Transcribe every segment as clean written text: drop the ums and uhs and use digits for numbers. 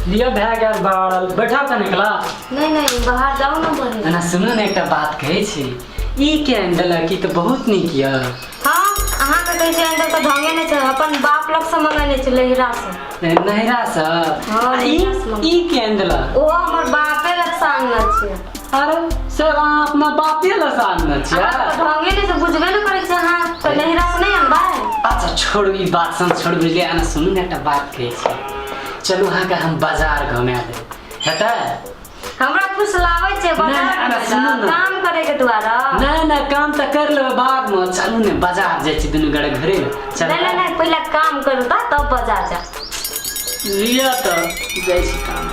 लिया भए गेल बाहर बैठा के निकला नहीं बाहर जाओ ना बने ना सुनो ने एकटा बात कहै छी ई के अंदर की तो बहुत नीक य हां अहाँ के कहै छै अंदर तो ढंगे नै छै अपन बाप लोग से मंगाने छै लहिरा से नहिरा से हां ई के अंदर ओ हमर बापे लग सामने छै अरे से वहां अपना बापे लग सामने छै ढंगे नै से बुझबे न करै छै हां तो लहिरा से नहीं अनबा अच्छा छोड़ ई बात सन छोड़ बुझलिए ना सुनू ने एकटा बात कहै छी चलू अहाँ के हम बाजार घुमा दे हेतै हमरा खुश लागे छै बाजार काम करे के द्वारा नहीं काम तो कर लेबे बाद में चलू ने बाजार जाय छी दुनु गड़े घरे चल नहीं पहले काम करू तब बाजार जा लिया तो जाय छी काम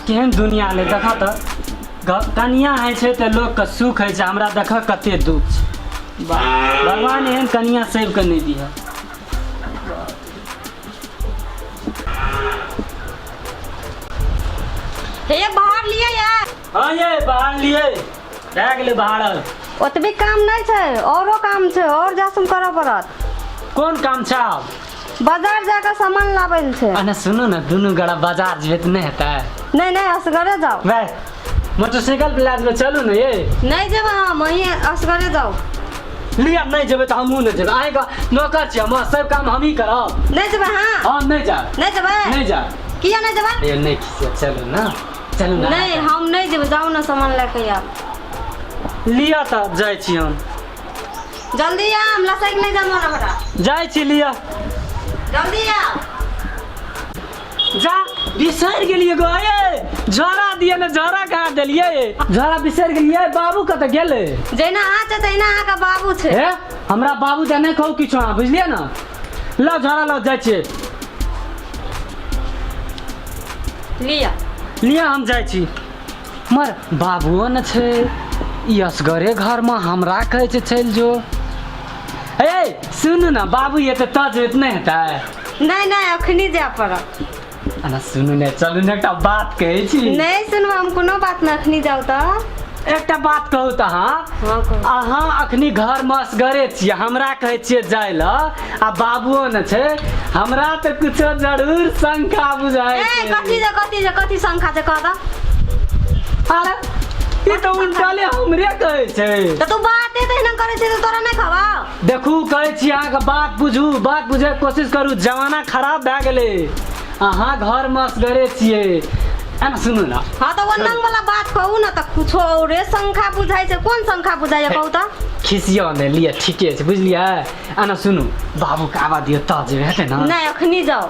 केहन दुनिया ले देखा तो कनिया है छै त लोग के सुख है छै हमरा देख कते दुख छै भगवान एहन कनिया सब के नहीं दिया हे बाहर लिए यार हां ये बाहर लिए रह गेले बाहर ओतबे काम नहीं छै औरो काम छै और जासम करऽ पड़त कोन काम छै बाजार जाकर सामान लाबल छै अने सुनो ना दुनु गड़ा बाजार जेबे त नहीं हेतै नहीं असगरे जाओ वे मोटरसाइकिल पे लाद में चलू ना ये नहीं जेबे हम वहीं असगरे जाओ लिया नहीं जेबे त हमहू नहीं जेबे आएगा नौकर छी हम सब काम हम ही करब नहीं जेबे हां हम नहीं जा नहीं जेबे नहीं जा किया नहीं जेबे ये नहीं खिसिया चलो ना नहीं हम नहीं जेबे जाओ ना सामान लेके आ लिया त जाय छी हम जल्दी आ हम लसाइक नहीं जानो ना बेटा जाय छी लिया जल्दी आ जा बिसर गेलिए गो ए झोरा दिए ना झोरा कहाँ देलिए झोरा बिसर गेलिए बाबू कत गेले जेना आ छै तैना आ का बाबू छै हे हमरा बाबू त नहीं कहू किछो बुझलिए ना लो झोरा लो जाय छी लिया हम जाय छी मर बाबुओ न छै ई असगरे घर में हमरा कहै छै चल जो ए सुनू ना बाबू ये त तज नहीं हेतै नहीं अखनी जा पड़त अना सुनू ने चलू ने एकटा बात कहै छी नहीं सुनबो हम कोनो बात न अखनी जाऊ त एकटा बात कहू त अहाँ अखनी घर में असगरे छियै हमरा कहै छियै जाय ल आ बाबुओ न छै हमरा त कुछो जरूर शंका बुझाय छै कथी शंका छै कह त अरे ई त उल्टाले हमरे कहै छै त तू बाते त न करै छै त तोरा नहीं खबा देखू कहै छी अहाँ के बात बुझू बात बुझे के कोशिश करू जमाना खराब भए गेलै अहाँ घर में असगरे छियै एना सुनू ना हां त वो नंग वाला बात कहू ना त कुछो औरे शंका बुझाय छै कोन शंका बुझाय कहू त खिसिया ने लिए ठीके छै बुझलिए एना सुनू बाबू के आवा दियो त जेबे हेतै ना नहीं अखनी जाओ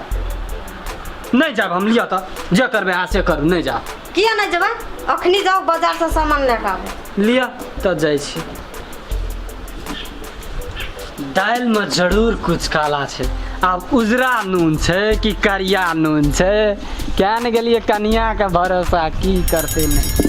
नहीं जाब हम लिया त जे करबे आ से करू नहीं जा किया नहीं जेबे अखनी जाओ बाजार से सामान लेके आबो लिया त जाय छी दाल में जरूर कुछ काला छै अब उजरा नून छै कि करिया नून छै क्या न गेलिए कनिया के भरोसा की करते नहीं